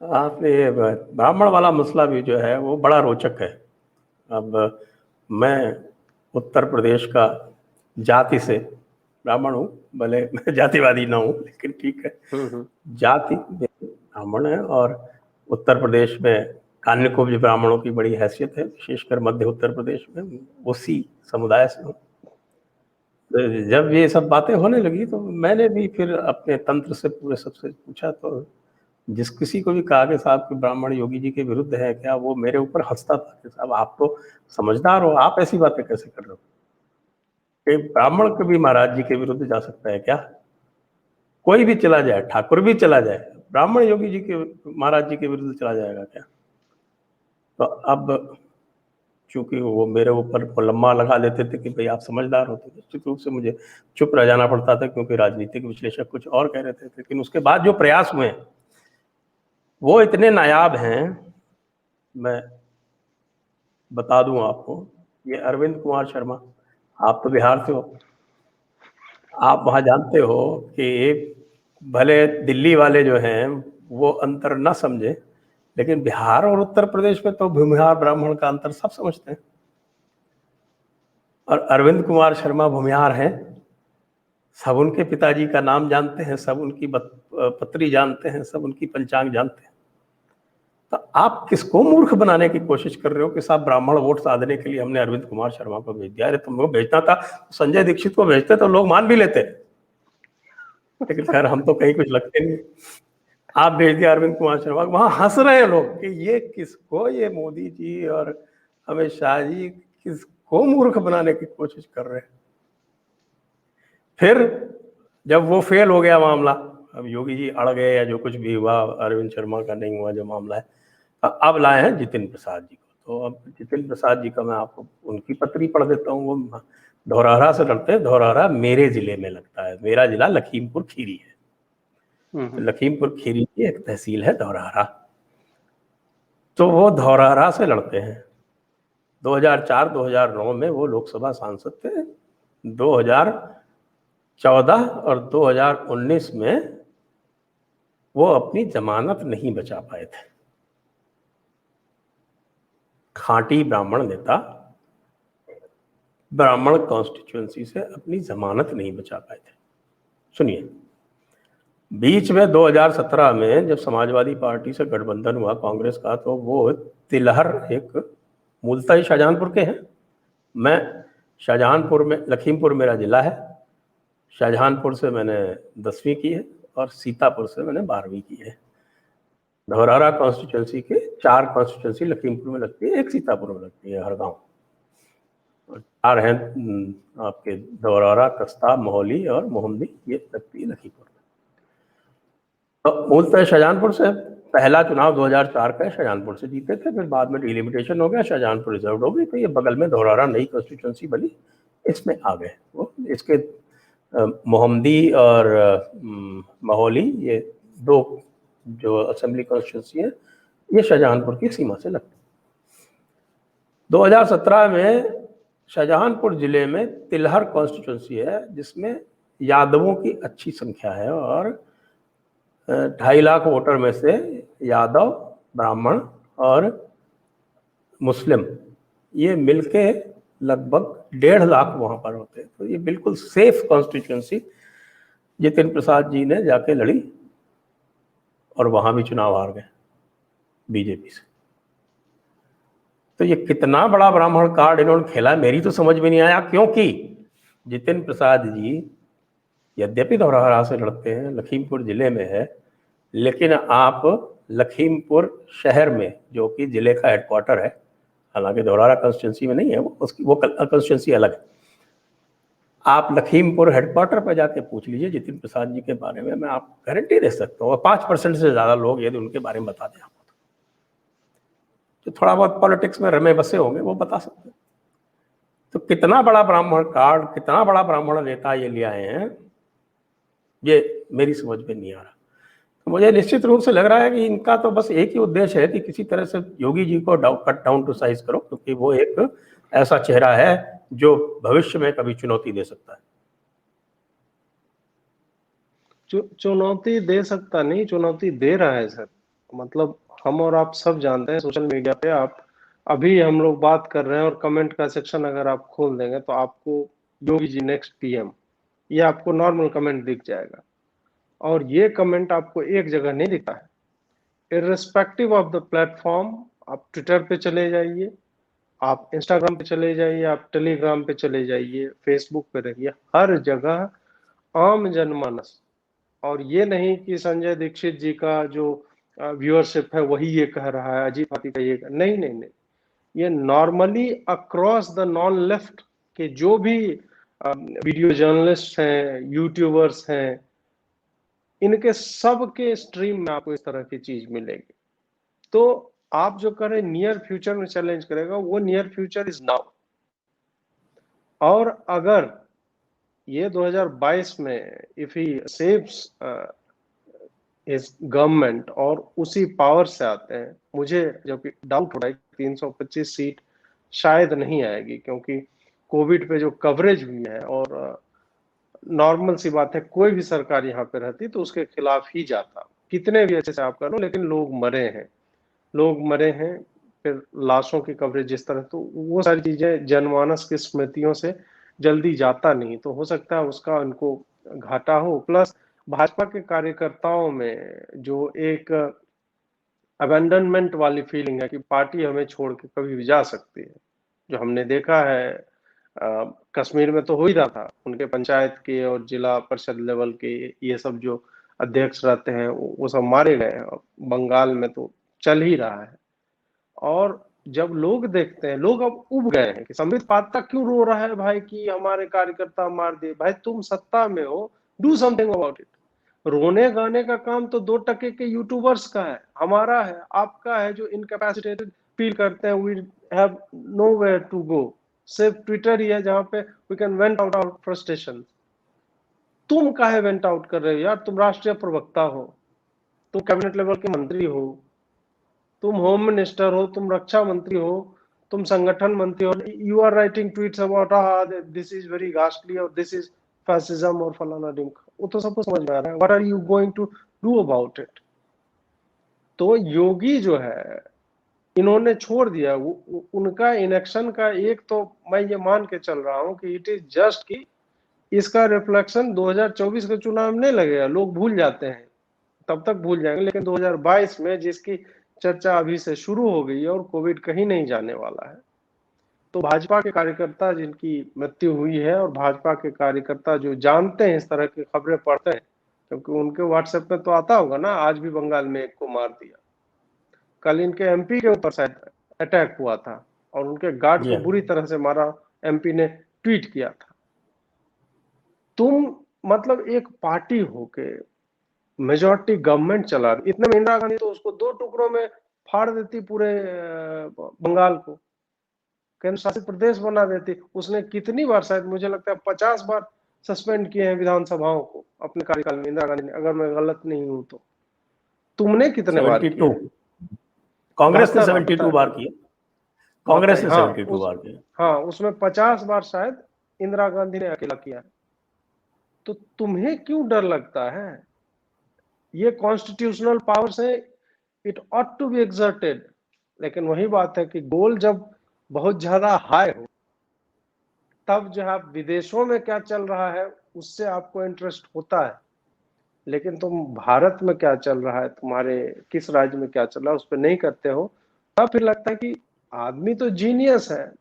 आपने ये ब्राह्मण वाला मसला भी जो है वो बड़ा रोचक है। अब मैं उत्तर प्रदेश का जाति से ब्राह्मण हूँ, भले मैं जातिवादी ना हूँ, लेकिन ठीक है। जाति में ब्राह्मण है, और उत्तर प्रदेश में कान्यकुब्ज ब्राह्मणों की बड़ी हैसियत है, विशेषकर मध्य उत्तर प्रदेश में, उसी समुदाय से हूँ। तो जब ये सब बातें होने लगी तो मैंने भी फिर अपने तंत्र से पूरे सबसे पूछा, तो जिस किसी को भी कहा कि साहब कि ब्राह्मण योगी जी के विरुद्ध है क्या, वो मेरे ऊपर हंसता था कि साहब आप तो समझदार हो, आप ऐसी बातें कैसे कर रहे हो कि ब्राह्मण कभी महाराज जी के विरुद्ध जा सकता है क्या? कोई भी चला जाए, ठाकुर भी चला जाए, ब्राह्मण योगी जी के महाराज जी के विरुद्ध चला जाएगा क्या? तो अब चूंकि वो मेरे ऊपर लम्मा लगा लेते थे कि भाई आप समझदार हो, तो निश्चित रूप से मुझे चुप रह जाना पड़ता था, क्योंकि राजनीतिक विश्लेषक कुछ और कह रहे थे। लेकिन उसके बाद जो प्रयास हुए वो इतने नायाब हैं। मैं बता दूं आपको, ये अरविंद कुमार शर्मा, आप तो बिहार से हो, आप वहां जानते हो कि एक भले दिल्ली वाले जो हैं वो अंतर न समझे, लेकिन बिहार और उत्तर प्रदेश में तो भूमिहार ब्राह्मण का अंतर सब समझते हैं। और अरविंद कुमार शर्मा भूमिहार हैं, सब उनके पिताजी का नाम जानते हैं, सब उनकी पत्री जानते हैं, सब उनकी पंचांग जानते हैं। तो आप किसको मूर्ख बनाने की कोशिश कर रहे हो कि साहब ब्राह्मण वोट साधने के लिए हमने अरविंद कुमार शर्मा को भेज दिया? अरे तुमको भेजना था संजय दीक्षित को भेजते तो लोग मान भी लेते, लेकिन खैर हम तो कहीं कुछ लगते नहीं। आप भेज दिया अरविंद कुमार शर्मा, वहां हंस रहे हैं लोग कि ये किसको, ये मोदी जी और अमित शाह जी किसको मूर्ख बनाने की कोशिश कर रहे हैं। फिर जब वो फेल हो गया मामला, अब योगी जी अड़ गए या जो कुछ भी हुआ, अरविंद शर्मा का नहीं हुआ जो मामला है, अब लाए हैं जितिन प्रसाद जी को। तो अब जितिन प्रसाद जी का मैं आपको उनकी पत्री पढ़ देता हूँ। वो धौरहरा से लड़ते हैं। धौरहरा मेरे जिले में लगता है, मेरा जिला लखीमपुर खीरी है। तो लखीमपुर खीरी की एक तहसील है धौरहरा। तो वो धौरहरा से लड़ते हैं। 2004-2009 में वो लोकसभा सांसद थे। 2014 और 2019 में वो अपनी जमानत नहीं बचा पाए थे। खांटी ब्राह्मण नेता ब्राह्मण कॉन्स्टिट्यूएंसी से अपनी जमानत नहीं बचा पाए थे। सुनिए, बीच में 2017 में जब समाजवादी पार्टी से गठबंधन हुआ कांग्रेस का, तो वो तिलहर, एक मूलतः शाहजहांपुर के हैं, मैं शाहजहांपुर में, लखीमपुर मेरा जिला है, शाहजहांपुर से मैंने 10वीं की है और सीतापुर से मैंने 12वीं की है। धौरहरा कॉन्स्टिट्यूएंसी के 4 कॉन्स्टिट्यूएंसी लखीमपुर में लगती है, एक सीतापुर में लगती है, हर गाँव। और 4 हैं आपके धौरहरा, कस्ता, मोहली और मोहम्मदी, ये लगती है लखीमपुर में। तो मूलतः शाहजहांपुर से, पहला चुनाव 2004 का शाहजहांपुर से जीते थे, फिर बाद में डिलिमिटेशन हो गया, शाहजहांपुर रिजर्व हो गई, तो ये बगल में धौरहरा नई कॉन्स्टिट्यूएंसी बनी, इसमें आ गए वो। इसके मोहम्मदी और मोहली, ये 2 जो असेंबली कॉन्स्टिट्यूंसी है, ये शाहजहांपुर की सीमा से लगती। 2017 में शाहजहांपुर जिले में तिलहर कॉन्स्टिट्यूंसी है, जिसमें यादवों की अच्छी संख्या है, और 2.5 लाख वोटर में से यादव, ब्राह्मण और मुस्लिम ये मिलके लगभग 1.5 लाख वहां पर होते हैं। तो ये बिल्कुल सेफ कॉन्स्टिट्यूंसी जितिन प्रसाद जी ने जाके लड़ी, और वहां भी चुनाव हार गए बीजेपी से। तो ये कितना बड़ा ब्राह्मण कार्ड इन्होंने खेला, मेरी तो समझ में नहीं आया। क्योंकि जितिन प्रसाद जी यद्यपि धौरहरा से लड़ते हैं, लखीमपुर जिले में है, लेकिन आप लखीमपुर शहर में, जो कि जिले का हेडक्वार्टर है, हालांकि धौरहरा कॉन्स्टिट्यूंसी में नहीं है, वो कॉन्स्टिट्यूंसी अलग है। आप लखीमपुर हेडक्वार्टर पर जाके पूछ लीजिए जितिन प्रसाद जी के बारे में, मैं आपको गारंटी दे सकता हूँ, और 5% से ज़्यादा लोग यदि उनके बारे में बता दें आपको, तो थोड़ा बहुत पॉलिटिक्स में रमे बसे होंगे, वो बता सकते हैं। तो कितना बड़ा ब्राह्मण कार्ड, कितना बड़ा ब्राह्मण नेता ये ले आए हैं, ये मेरी समझ में नहीं आ रहा। तो मुझे निश्चित रूप से लग रहा है कि इनका तो बस एक ही उद्देश्य है कि किसी तरह से योगी जी को कट डाउन टू साइज करो, क्योंकि वो एक ऐसा चेहरा है जो भविष्य में कभी चुनौती दे सकता है। चुनौती दे सकता नहीं, चुनौती दे रहा है सर। मतलब हम और आप सब जानते हैं सोशल मीडिया पे आप अभी हम लोग बात कर रहे हैं और कमेंट का सेक्शन अगर आप खोल देंगे तो आपको योगी जी नेक्स्ट पीएम ये आपको नॉर्मल कमेंट दिख जाएगा। और ये कमेंट आपको एक जगह नहीं दिखता है, इर्रिस्पेक्टिव ऑफ द प्लेटफॉर्म। आप ट्विटर पे चले जाइए, आप इंस्टाग्राम पे चले जाइए, आप टेलीग्राम पे चले जाइए, फेसबुक पे रहिए, हर जगह आम जनमानस। और ये नहीं कि संजय दीक्षित जी का जो व्यूअरशिप है वही ये कह रहा है, अजीत पाती का ये नहीं नहीं नहीं, ये normally across the non left के जो भी वीडियो जर्नलिस्ट हैं, यूट्यूबर्स हैं, इनके सब के स्ट्रीम में आपको इस तरह की चीज मिलेगी। तो आप जो करें नियर फ्यूचर में चैलेंज करेगा, वो नियर फ्यूचर इज नाउ। और अगर ये 2022 में इफ ही सेव्स इस गवर्नमेंट और उसी पावर से आते हैं, मुझे जब डाउट हो रहा है 325 सीट शायद नहीं आएगी, क्योंकि कोविड पे जो कवरेज हुई है, और नॉर्मल सी बात है कोई भी सरकार यहाँ पे रहती तो उसके खिलाफ ही जाता, कितने भी अच्छे से आप करो, लेकिन लोग मरे हैं, लोग मरे हैं, फिर लाशों की कवरेज जिस तरह, तो वो सारी चीजें जनमानस की स्मृतियों से जल्दी जाता नहीं, तो हो सकता है उसका उनको घाटा हो। प्लस भाजपा के कार्यकर्ताओं में जो एक अबेंडनमेंट वाली फीलिंग है कि पार्टी हमें छोड़ के कभी भी जा सकती है, जो हमने देखा है कश्मीर में तो हो ही रहा था, उनके पंचायत के और जिला परिषद लेवल के ये सब जो अध्यक्ष रहते हैं वो सब मारे गए हैं, बंगाल में तो चल ही रहा है। और जब लोग देखते हैं, लोग अब उब गए हैं कि संबित पात्रा क्यों रो रहा है भाई कि हमारे कार्यकर्ता मार दिए। भाई तुम सत्ता में हो, डू समथिंग अबाउट इट। रोने गाने का काम तो 2% के यूट्यूबर्स का है, हमारा है, आपका है, जो इनकैपेसिटेटेड फील करते हैं, we have nowhere to go, सिर्फ ट्विटर ही है जहां पे we can vent out our frustration. तुम काहे वेंट आउट कर रहे हो यार? तुम राष्ट्रीय प्रवक्ता हो, तुम कैबिनेट लेवल के मंत्री हो, तुम होम मिनिस्टर हो, तुम रक्षा मंत्री हो, तुम संगठन मंत्री हो, you are writing tweets about this is very ghastly और दिस इज फैसिज्म और फलाना ढिमका। वो तो सबको समझ में आ रहा है, what are you going to do about it? तो योगी जो है, इन्होंने छोड़ दिया उनका इनेक्शन का एक, तो मैं ये मान के चल रहा हूं कि इट इज जस्ट कि इसका रिफ्लेक्शन 2024 के चुनाव में नहीं लगेगा, लोग भूल जाते हैं, तब तक भूल जाएंगे, लेकिन 2022 में जिसकी चर्चा अभी से शुरू हो गई है और कोविड कहीं नहीं जाने वाला है, तो भाजपा के कार्यकर्ता जिनकी मृत्यु हुई है, और भाजपा के कार्यकर्ता जो जानते हैं इस तरह की खबरें पढ़ते हैं, क्योंकि उनके व्हाट्सएप में तो आता होगा ना, आज भी बंगाल में एक को मार दिया, कल इनके एमपी के ऊपर शायद अटैक हुआ था और उनके गार्ड को बुरी तरह से मारा, एमपी ने ट्वीट किया था। तुम मतलब एक पार्टी होके मेजॉरिटी गवर्नमेंट चला रही, इतने में इंदिरा गांधी तो उसको 2 टुकड़ों में फाड़ देती, पूरे बंगाल को केंद्र शासित प्रदेश बना देती। उसने कितनी बार, शायद मुझे लगता है 50 बार सस्पेंड किए हैं विधानसभाओं को अपने कार्यकाल में इंदिरा गांधी ने, अगर मैं गलत नहीं हूं तो। तुमने कितने बार किया? कांग्रेस ने 72 बार किया, कांग्रेस ने 72 बार किया। हाँ, उसमें 50 बार शायद इंदिरा गांधी ने अकेला किया। तो तुम्हें क्यों डर लगता है? ये कॉन्स्टिट्यूशनल पावर्स है, it ought to be exerted. लेकिन वही बात है कि गोल जब बहुत ज्यादा हाई हो, तब जो है विदेशों में क्या चल रहा है उससे आपको इंटरेस्ट होता है, लेकिन तुम भारत में क्या चल रहा है, तुम्हारे किस राज्य में क्या चल रहा है, उस पर नहीं करते हो। तब फिर लगता है कि आदमी तो जीनियस है,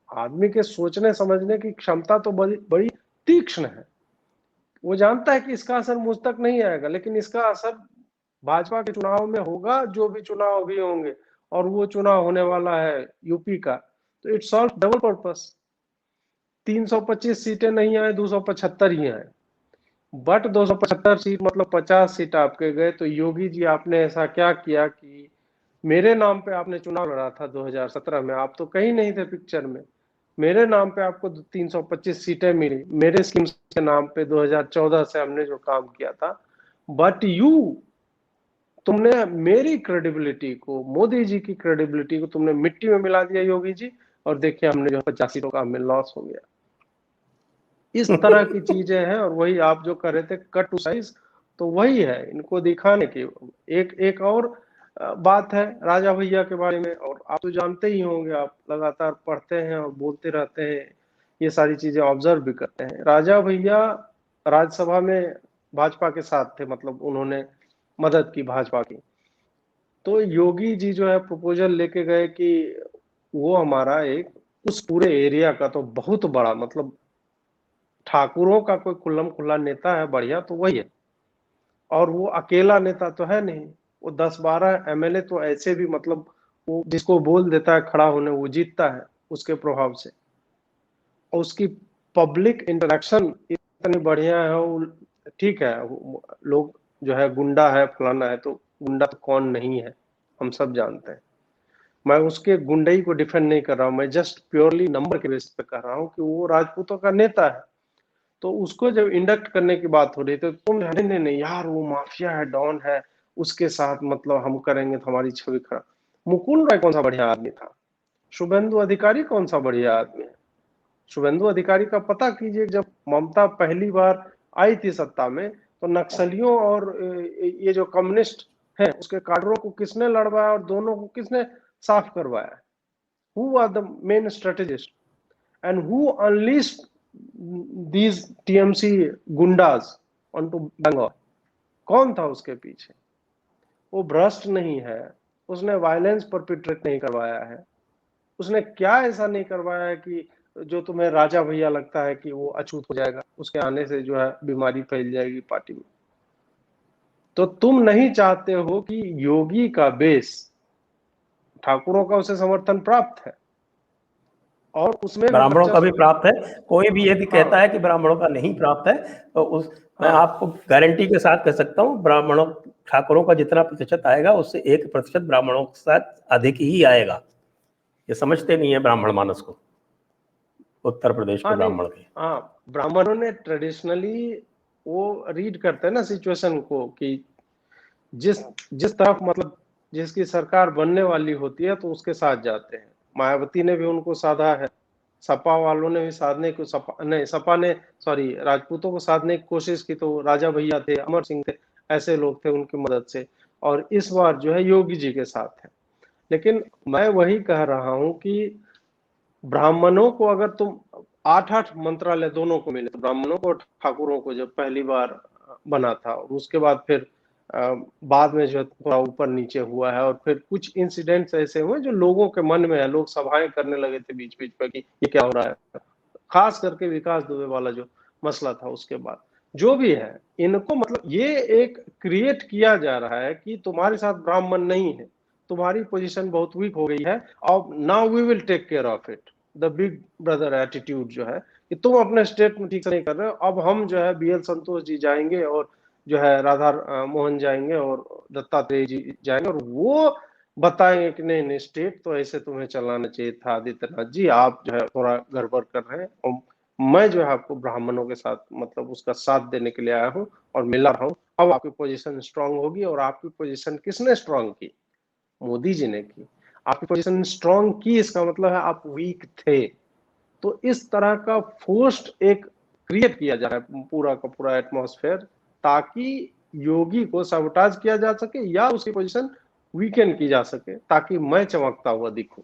आदमी के सोचने समझने की क्षमता तो बड़ी बड़ी तीक्ष्ण है, वो जानता है कि इसका असर मुझ तक नहीं आएगा, लेकिन इसका असर भाजपा के चुनाव में होगा, जो भी चुनाव भी होंगे, और वो चुनाव होने वाला है यूपी का, तो इट सॉल्व डबल पर्पस। 325 सीटें नहीं आए, 275 ही आए, बट 275 सीट मतलब 50 सीट आपके गए। तो योगी जी आपने ऐसा क्या किया कि मेरे नाम पे आपने चुनाव लड़ा था 2017 में, आप तो कहीं नहीं थे पिक्चर में, मेरे नाम पे आपको 325 सीटें मिली, मेरे स्कीम्स के नाम पे 2014 से हमने जो काम किया था, बट तुमने मेरी क्रेडिबिलिटी को, मोदी जी की क्रेडिबिलिटी को तुमने मिट्टी में मिला दिया योगी जी, और देखिए हमने जो 50 सीटों का हमें लॉस हो गया। इस तरह की चीजें हैं, और वही आप जो कर रहे थे कट टू साइज, तो वही है इनको दिखाने की। एक और बात है राजा भैया के बारे में, और आप तो जानते ही होंगे, आप लगातार पढ़ते हैं और बोलते रहते हैं, ये सारी चीजें ऑब्जर्व भी करते हैं। राजा भैया राज्यसभा में भाजपा के साथ थे, मतलब उन्होंने मदद की भाजपा की। तो योगी जी जो है प्रपोजल लेके गए कि वो हमारा एक उस पूरे एरिया का तो बहुत बड़ा, मतलब ठाकुरों का कोई खुल्लम खुल्ला नेता है बढ़िया तो वही है, और वो अकेला नेता तो है नहीं, वो 10-12 एमएलए तो ऐसे भी, मतलब वो जिसको बोल देता है खड़ा होने वो जीतता है उसके प्रभाव से। और उसकी पब्लिक इंटरेक्शन इतनी बढ़िया है। वो ठीक है, लोग जो है गुंडा है फलाना है, तो गुंडा तो कौन नहीं है, हम सब जानते हैं। मैं उसके गुंडई को डिफेंड नहीं कर रहा हूँ, मैं जस्ट प्योरली नंबर के बेसिस पे कह रहा हूँ कि वो राजपूतों का नेता है। तो उसको जब इंडक्ट करने की बात हो रही तो तुम नहीं नहीं नहीं यार वो माफिया है, डॉन है, उसके साथ मतलब हम करेंगे तो हमारी छवि खराब। मुकुल राय कौन सा बढ़िया आदमी था, शुभेंदु अधिकारी कौन सा बढ़िया आदमी है। शुभेंदु अधिकारी का पता कीजिए, जब ममता पहली बार आई थी सत्ता में तो नक्सलियों और ये जो कम्युनिस्ट है उसके काडरों को किसने लड़वाया और दोनों को किसने साफ करवाया। Who are the main strategist and who unleashed these TMC goondas onto Bengal, कौन था उसके पीछे। वो भ्रष्ट नहीं है, उसने वायलेंस परपिट्रेट नहीं करवाया है, उसने क्या ऐसा नहीं करवाया है कि जो तुम्हें राजा भैया लगता है कि वो अछूत हो जाएगा, उसके आने से जो है बीमारी फैल जाएगी पार्टी में। तो तुम नहीं चाहते हो कि योगी का बेस, ठाकुरों का उसे समर्थन प्राप्त है और उसमें भी ब्राह्मणों का भी वर्चस्व। प्राप्त है। कोई भी यदि कहता हाँ है कि ब्राह्मणों का नहीं प्राप्त है तो उस, मैं हाँ आपको गारंटी के साथ कह सकता हूँ, ब्राह्मणों ठाकुरों का जितना प्रतिशत आएगा उससे 1% ब्राह्मणों के साथ अधिक ही आएगा। ये समझते नहीं है ब्राह्मण मानस को, उत्तर प्रदेश के हाँ नहीं, ब्राह्मण के। हाँ ब्राह्मणों ने ट्रेडिशनली वो रीड करते हैं ना सिचुएशन को, कि जिस जिस तरफ मतलब जिसकी सरकार बनने वाली होती है तो उसके साथ जाते हैं। मायावती ने भी उनको साधा है, सपा वालों ने भी साधने को, सपा नहीं, सपा ने सॉरी राजपूतों को साधने की कोशिश की तो राजा भैया थे, अमर सिंह थे, ऐसे लोग थे उनकी मदद से। और इस बार जो है योगी जी के साथ है। लेकिन मैं वही कह रहा हूं कि ब्राह्मणों को अगर तुम 8-8 मंत्रालय दोनों को मिले, तो ब्राह्मणों को और ठाकुरों को जब पहली बार बना था और उसके बाद फिर बाद में जो थोड़ा ऊपर नीचे हुआ है, और फिर कुछ इंसिडेंट्स ऐसे हुए जो लोगों के मन में है, लोग सभाएं करने लगे थे बीच बीच में कि ये क्या हो रहा है, खास करके विकास दुबे वाला जो मसला था उसके बाद। जो भी है, इनको मतलब ये एक क्रिएट किया जा रहा है कि तुम्हारे साथ ब्राह्मण नहीं है, तुम्हारी पोजीशन बहुत वीक हो गई है, और now we will take care of it. The big brother attitude जो है कि तुम अपने स्टेट में ठीक से नहीं कर रहे हो, अब हम जो है BL संतोष जी जाएंगे और जो है राधा मोहन जाएंगे और दत्तात्रेय जी जाएंगे और वो बताएंगे कि नहीं नहीं स्टेट तो ऐसे तुम्हें चलाना चाहिए था आदित्यनाथ जी, आप जो है थोड़ा गड़बड़ कर रहे हैं। और मैं जो है आपको ब्राह्मणों के साथ मतलब उसका साथ देने के लिए आया हूँ और मिला रहा हूँ। अब आपकी पोजीशन स्ट्रांग होगी, और आपकी पोजीशन किसने स्ट्रांग की, मोदी जी ने की। आपकी पोजीशन स्ट्रांग की इसका मतलब है आप वीक थे। तो इस तरह का फोर्स्ड एक क्रिएट किया जा रहा है पूरा का पूरा एटमॉस्फेयर, ताकि योगी को साबोटाज किया जा सके या उसकी पोजीशन वीकेंड की जा सके, ताकि मैं चमकता हुआ दिखूं।